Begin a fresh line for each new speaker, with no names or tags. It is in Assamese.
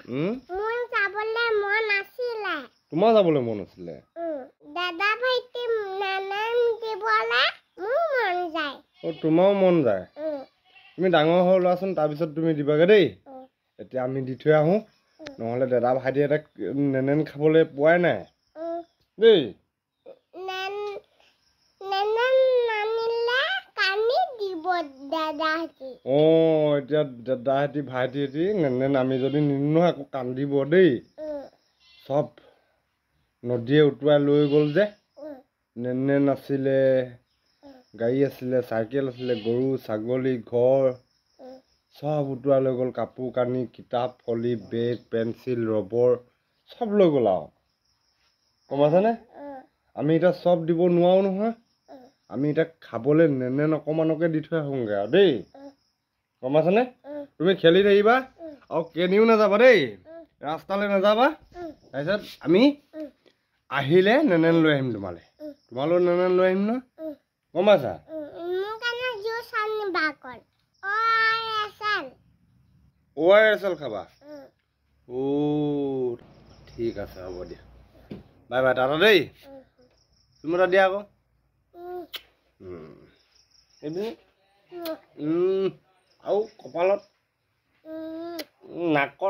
মোৰ যাবলৈ মন আছিলে।
তোমাৰ যাবলৈ মন আছিলে?
দাদা ভাইটি নানান দিবলৈ মোৰ মন যায়।
তোমাৰো মন যায়? তুমি ডাঙৰ হৈ লোৱাচোন, তাৰপিছত তুমি দিবাগে দেই। এতিয়া আমি দি থৈ আহোঁ, নহ'লে দাদা ভাইটি এটা নেনেন খাবলৈ পোৱাই নাই দেই। এতিয়া দাদাহঁতি ভাইটিহঁতি নেনেন আমি যদি নিনো নহয় আকৌ কান্দিব দেই। চব নদীয়ে উটুৱাই লৈ গ'ল যে। নেনেন আছিলে, গাড়ী আছিলে, চাইকেল আছিলে, গৰু ছাগলী ঘৰ চব উটুৱাই লৈ গ'ল। কাপোৰ কানি, কিতাপ ফলি, বেগ পেঞ্চিল ৰবৰ চব লৈ গ'ল আৰু। গম পাইছানে? আমি এতিয়া চব দিব নোৱাৰো নহয়। আমি এতিয়া খাবলৈ নেনেন অকণমানকে দি থৈ আহোঁগৈ আৰু দেই। গম পাইছানে? তুমি খেলি থাকিবা আৰু কেনিও নাযাবা দেই, ৰাস্তালৈ নাযাবা। তাৰপিছত আমি আহিলে নেনেন লৈ আহিম তোমালৈ নেনেন লৈ আহিম ন। গম পাইছা? ORS খাবা? ঠিক আছে, হ'ব দিয়া। বাই বাই, টাটা দেই। তুমি এটা দিয়া আকৌ। এইবোৰ আৰু কপালত নাকত